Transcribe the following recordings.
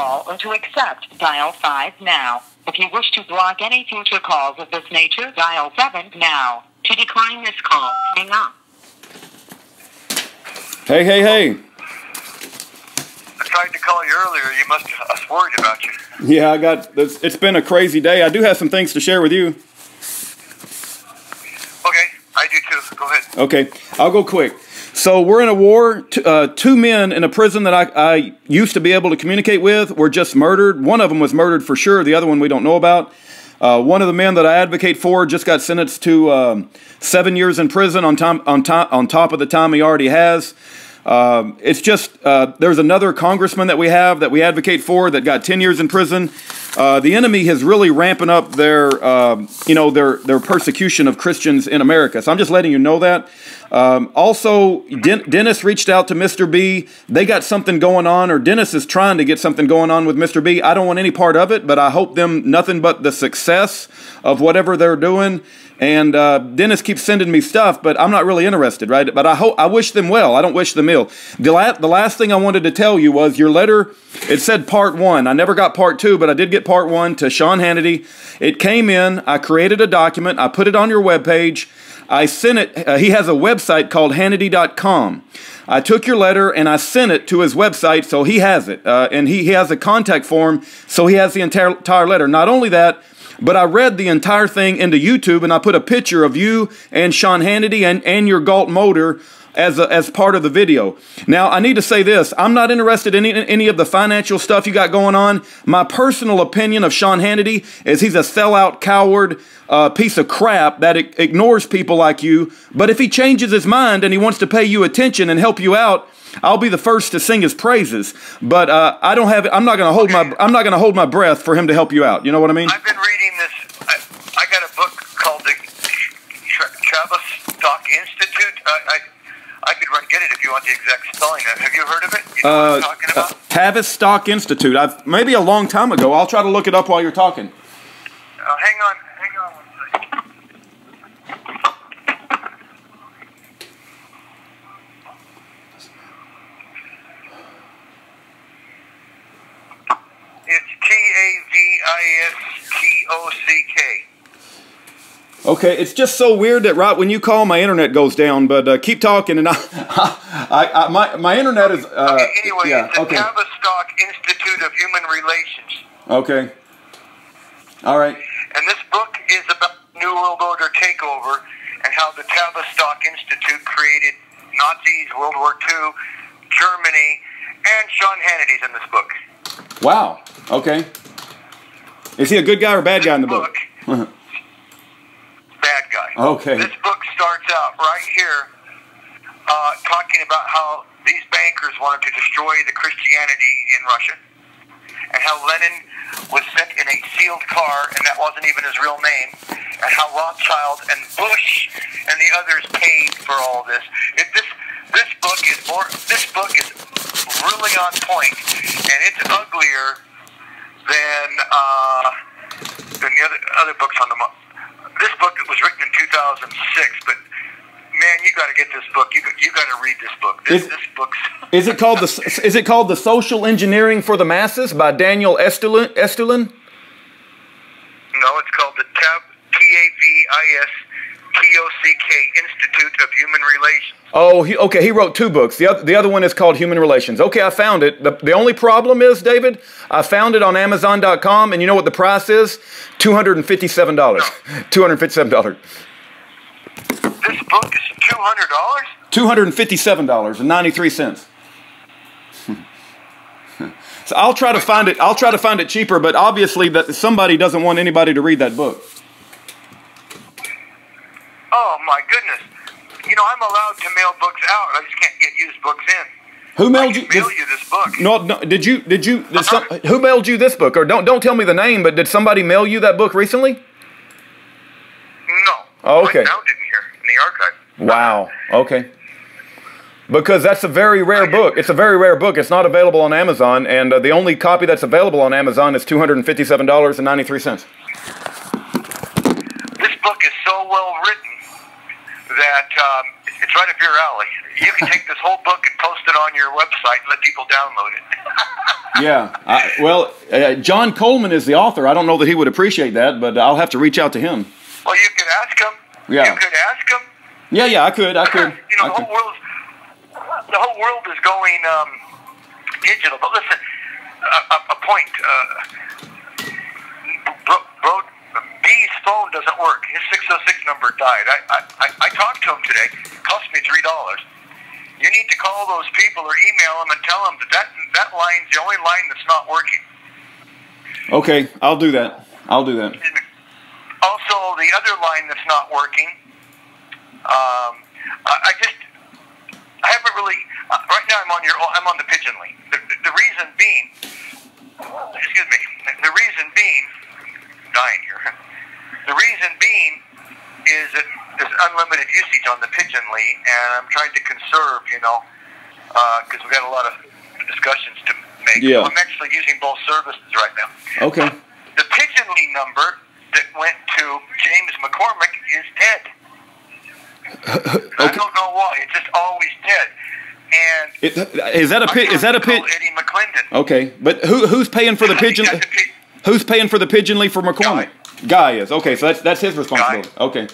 call or to accept, dial 5 now. If you wish to block any future calls of this nature, dial 7 now. To decline this call, hang up. Hey, hey, hey. I tried to call you earlier. You must have, I was worried about you. Yeah, it's been a crazy day. I do have some things to share with you. Okay, I do too. Go ahead. Okay, I'll go quick. So we're in a war. Two men in a prison that I used to be able to communicate with were just murdered. One of them was murdered for sure. The other one we don't know about. One of the men that I advocate for just got sentenced to 7 years in prison on top of the time he already has. It's just there's another congressman that we advocate for that got 10 years in prison. The enemy is really ramping up their persecution of Christians in America. So I'm just letting you know that. Also, Dennis reached out to Mr. B. They got something going on, or Dennis is trying to get something going on with Mr. B. I don't want any part of it, but I hope them nothing but the success of whatever they're doing. And Dennis keeps sending me stuff, but I'm not really interested, right? But I wish them well. I don't wish them ill. The last thing I wanted to tell you was your letter. It said part 1. I never got part 2, but I did get part 1 to Sean Hannity. It came in. I created a document. I put it on your webpage. I sent it. He has a website called Hannity.com. I took your letter and I sent it to his website, so he has it. And he has a contact form, so he has the entire letter. Not only that, but I read the entire thing into YouTube, and I put a picture of you and Sean Hannity and your Galt motor as part of the video. Now, I need to say this. I'm not interested in any of the financial stuff you got going on. My personal opinion of Sean Hannity is he's a sellout, coward, piece of crap that ignores people like you. But if he changes his mind and he wants to pay you attention and help you out, I'll be the first to sing his praises. But I'm not going to hold my breath for him to help you out. You know what I mean? I've been reading this. I got a book called the Tavistock Institute. I could run get it if you want the exact spelling. Have you heard of it? You know what I'm talking about? Tavistock Institute. Maybe a long time ago. I'll try to look it up while you're talking. Hang on one second. It's Tavistock. Okay, it's just so weird that right when you call, my internet goes down. But keep talking, and my internet is. Anyway, yeah, it's the okay. Tavistock Institute of Human Relations. Okay. All right. And this book is about New World Order takeover and how the Tavistock Institute created Nazis, World War II, Germany, and Sean Hannity's in this book. Wow. Okay. Is he a good guy or bad guy in the book? Bad guy. Okay. This book starts out right here talking about how these bankers wanted to destroy the Christianity in Russia, and how Lenin was sent in a sealed car, and that wasn't even his real name, and how Rothschild and Bush and the others paid for all this. This book is really on point, and it's uglier than the other books on the. This book was written in 2006, but man, you got to get this book. You got to read this book. This book's. Is it called the Social Engineering for the Masses by Daniel Estulin? No, it's called the Tavistock Institute of Human Relations. Oh, okay. He wrote 2 books. The other one is called Human Relations. Okay, I found it. The only problem is, David, I found it on Amazon.com, and you know what the price is? $257. No. $257. This book is $200? $257.93. So I'll try to find it. I'll try to find it cheaper, but obviously that somebody doesn't want anybody to read that book. Oh my goodness! You know, I'm allowed to mail books out. I just can't get used books in. Who mailed you? Mail you this book? No. Who mailed you this book? Or don't tell me the name, but did somebody mail you that book recently? No. Oh, okay. I found it here in the archive. Wow. Okay. Because that's a very rare book. It's a very rare book. It's not available on Amazon, and the only copy that's available on Amazon is $257.93. This book is so well written that it's It's right up your alley. You can take this whole book and post it on your website and let people download it. Yeah. John Coleman is the author. I don't know that he would appreciate that, but I'll have to reach out to him. Well, you could ask him. Yeah. You could ask him. Yeah, I could. You know, the whole world is going digital. But listen, a point. B's phone doesn't work. His 606 number died. I talked to him today. It cost me $3. You need to call those people or email them and tell them that line's the only line that's not working. Okay, I'll do that. Also, the other line that's not working, I haven't really. Right now, I'm on the pigeon link. The reason being, excuse me. The reason being, dying here. The reason being is that there's unlimited usage on the pigeon link, and I'm trying to conserve, because we've got a lot of discussions to make. Yeah. I'm actually using both services right now. Okay. The pigeon link number that went to James McCormick is dead. Okay. I don't know why. It's just always dead. And is that a pigeon? Eddie McClendon. Okay, but who's paying for the pigeon? Who's paying for the pigeon leaf for McCormick? Guy is. Okay, so that's his responsibility. Guy. Okay.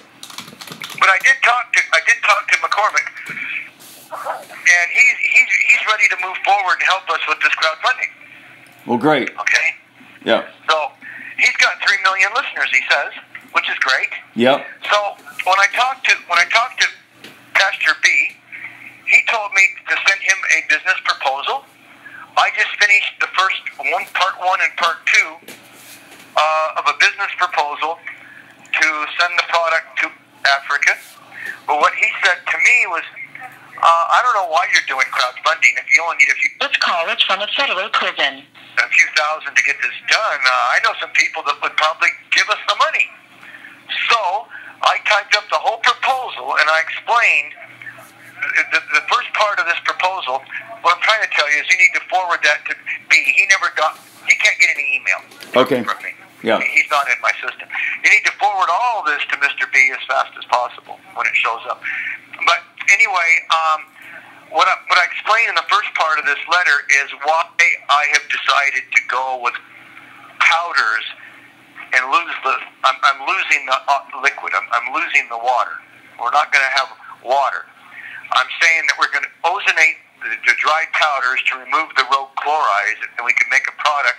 But I did talk to McCormick, and he's ready to move forward and help us with this crowdfunding. Well, great. Okay. Yeah. So he's got 3 million listeners, he says, which is great. Yep. So when I talked to Pastor B, he told me to send him a business proposal. I just finished the first part one and part two of a business proposal to send the product to Africa. But what he said to me was, I don't know why you're doing crowdfunding if you only need a few. This call is from a federal prison. A few thousand to get this done. I know some people that would probably give us the money. So I typed up the whole proposal and I explained the first part of this proposal. What I'm trying to tell you is you need to forward that to B. He can't get any email from me. Yeah. He's not in my system. You need to forward all this to Mr. B as fast as possible when it shows up. But anyway, what I explained in the first part of this letter is why I have decided to go with powders and I'm losing the liquid. I'm losing the water. We're not going to have water. I'm saying that we're going to ozonate the dried powders to remove the rogue chlorides, and we can make a product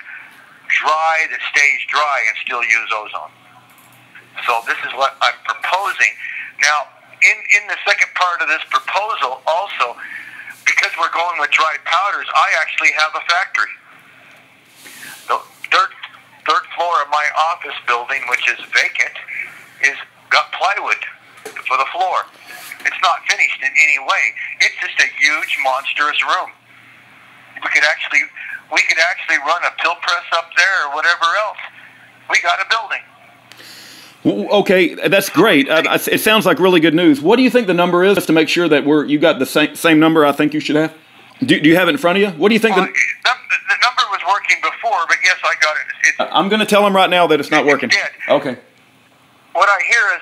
dry that stays dry and still use ozone. So this is what I'm proposing. Now, in the second part of this proposal, also, because we're going with dried powders, I actually have a factory. The third floor of my office building, which is vacant, is got plywood for the floor. It's not finished in any way. It's just a huge, monstrous room. We could actually run a pill press up there or whatever else. We got a building. Okay, that's great. It sounds like really good news. What do you think the number is to make sure that you got the same number I think you should have? Do you have it in front of you? What do you think? The number was working before, but yes, I got it. I'm going to tell him right now that it's not working. Dead. Okay. What I hear is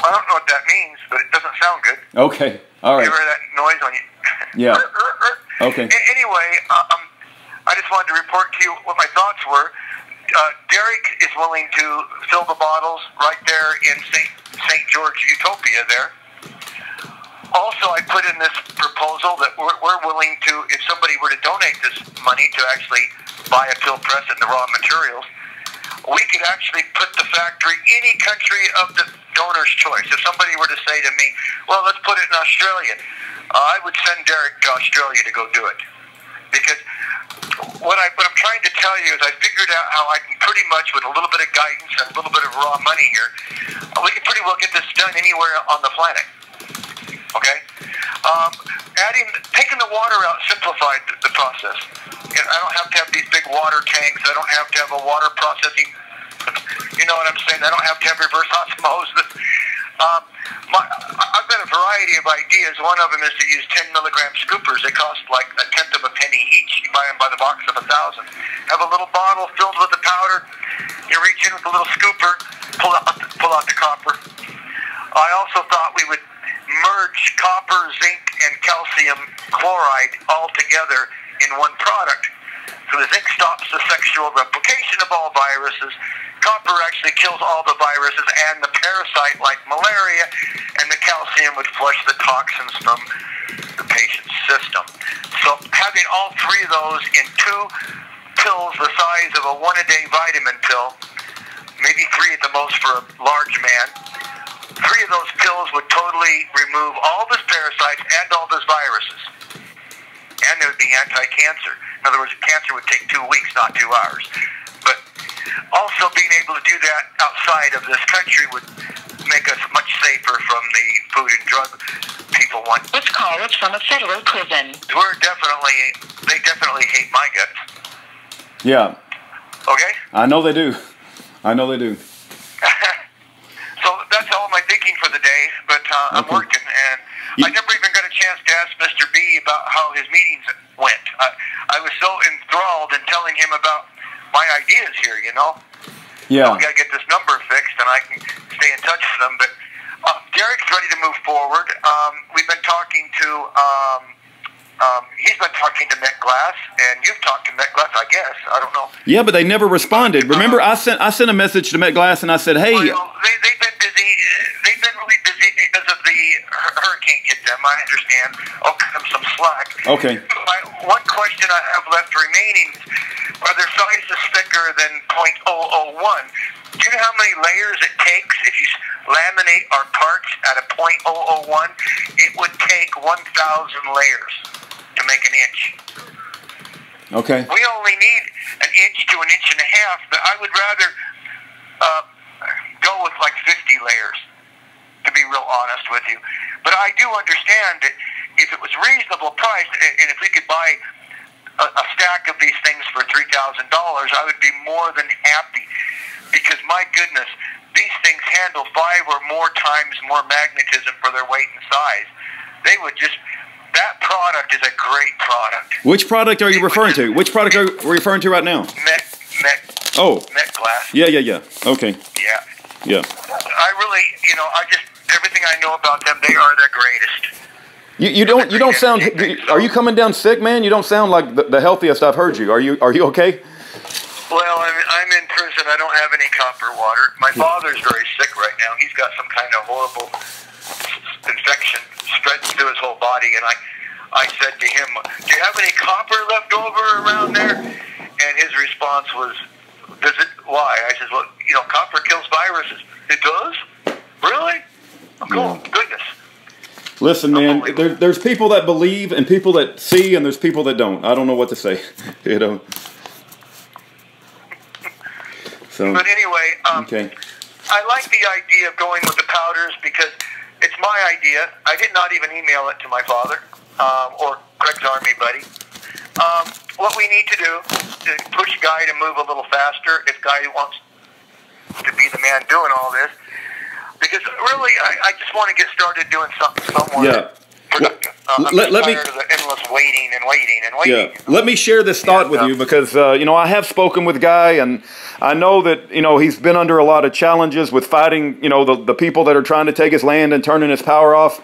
I don't know what that means, but it doesn't sound good. Okay. All right. You ever hear that noise on you? Yeah. Okay. Anyway, I just wanted to report to you what my thoughts were. Derek is willing to fill the bottles right there in St. George, Utopia there. Also, I put in this proposal that we're willing to, if somebody were to donate this money to actually buy a pill press and the raw materials, we could actually put the factory any country of the donor's choice. If somebody were to say to me, well, let's put it in Australia, I would send Derek to Australia to go do it. Because what I'm trying to tell you is I figured out how I can pretty much, with a little bit of guidance and a little bit of raw money here, we can pretty well get this done anywhere on the planet. Okay? Taking the water out simplified the process. And I don't have to have these big water tanks. I don't have to have a water processing. You know what I'm saying? I don't have to have reverse osmosis. I've got a variety of ideas. One of them is to use 10 milligram scoopers. They cost like a tenth of a penny each. You buy them by the box of 1,000. Have a little bottle filled with the powder. You reach in with a little scooper, pull out the copper. I also thought we would merge copper, zinc, and calcium chloride all together in one product. So the zinc stops the sexual replication of all viruses. Copper actually kills all the viruses and the parasite like malaria, and the calcium would flush the toxins from the patient's system. So having all three of those in 2 pills the size of a 1-a-day vitamin pill, maybe 3 at the most for a large man, 3 of those pills would totally remove all of his parasites and all of his viruses. And there would be anti-cancer. In other words, cancer would take 2 weeks, not 2 hours. But also being able to do that outside of this country would make us much safer from the food and drug people want. This call is from a federal prison. They definitely hate my guts. Yeah. Okay? I know they do. I know they do. So that's all my thinking for the day, but I'm working, and I never even got a chance to ask Mr. B about how his meetings went. I was so enthralled in telling him about my ideas here, you know? Yeah. We got to get this number fixed, and I can stay in touch with them, but Derek's ready to move forward. We've been talking to... he's been talking to Met Glass, and you've talked to Met Glass, I guess. I don't know. Yeah, but they never responded. Remember, I sent a message to Met Glass, and I said, "Hey." Well, they've been busy. They've been really busy because of the hurricane hit them. I understand. I'll cut them some slack. Okay. One question I have left remaining: are their sizes thicker than .001? Do you know how many layers it takes if you laminate our parts at a .001? It would take 1,000 layers to make an inch. Okay. We only need an inch to an inch and a half, but I would rather go with like 50 layers, to be real honest with you. But I do understand that if it was reasonable price, and if we could buy a stack of these things for $3,000, I would be more than happy. Because my goodness, these things handle 5 or more times more magnetism for their weight and size. They would just... That product is a great product. Which product are you referring to? Which product are we referring to right now? Met Glass. Yeah. Okay. Yeah. I really, everything I know about them, they are the greatest. You don't sound. Are you coming down sick, man? You don't sound like the healthiest I've heard you. Are you okay? Well, I'm in prison. I don't have any copper water. My father's very sick right now. He's got some kind of horrible infection spread through his whole body, and I said to him, "Do you have any copper left over around there?" And his response was, "Does it? Why?" I said, "Well, copper kills viruses." "It does? Really? Oh, cool. Goodness." Listen, man, there's people that believe and people that see, and there's people that don't. I don't know what to say, So. But anyway, okay. I like the idea of going with the powders because it's my idea. I did not even email it to my father or Craig's Army buddy. What we need to do is push Guy to move a little faster if Guy wants to be the man doing all this. Because really, I just want to get started doing something somewhere productive. I'm tired of the endless waiting and waiting and waiting. Yeah. Let me share this thought with you because, I have spoken with Guy, and I know that, he's been under a lot of challenges with fighting, the people that are trying to take his land and turning his power off.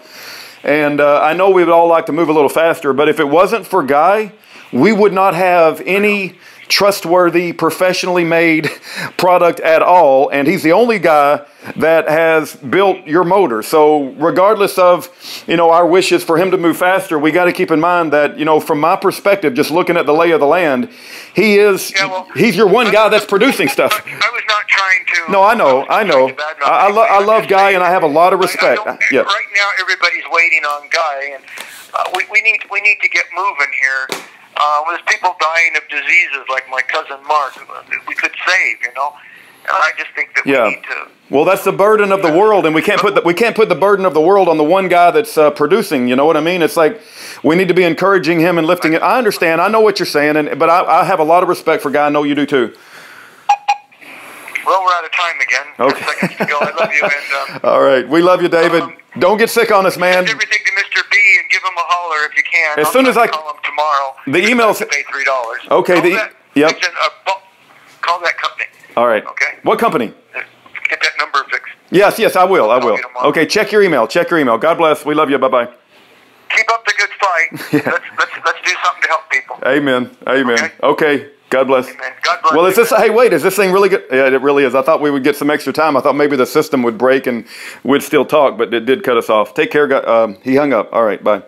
And I know we would all like to move a little faster, but if it wasn't for Guy, we would not have any trustworthy, professionally made product at all, and he's the only guy that has built your motor. So regardless of, our wishes for him to move faster, we got to keep in mind that, from my perspective, just looking at the lay of the land, he's your one guy that's producing stuff. I was not trying to... No, I know. I love Guy, and I have a lot of respect. Right now, everybody's waiting on Guy, and we need to get moving here. There's people dying of diseases like my cousin Mark we could save, And I just think that we need to... Well, that's the burden of the world, and we can't put the burden of the world on the one guy that's producing. You know what I mean? It's like we need to be encouraging him and lifting it. I understand. I know what you're saying, but I have a lot of respect for Guy. I know you do too. Well, we're out of time again. Okay. 10 seconds to go. I love you. And, all right. We love you, David. Don't get sick on us, man. Send everything to Mr. B and give him a holler if you can. As soon as I call him tomorrow. The email's... to pay $3. Okay. Call that company. All right. Okay. What company? Get that number fixed. Yes, I will. I will. tomorrow. Okay, check your email. Check your email. God bless. We love you. Bye-bye. Keep up the good fight. Yeah. Let's do something to help people. Amen. Okay. God bless. Amen. God bless. Well, is this? Hey, wait. Is this thing really good? Yeah, it really is. I thought we would get some extra time. I thought maybe the system would break and we'd still talk, but it did cut us off. Take care. He hung up. All right. Bye.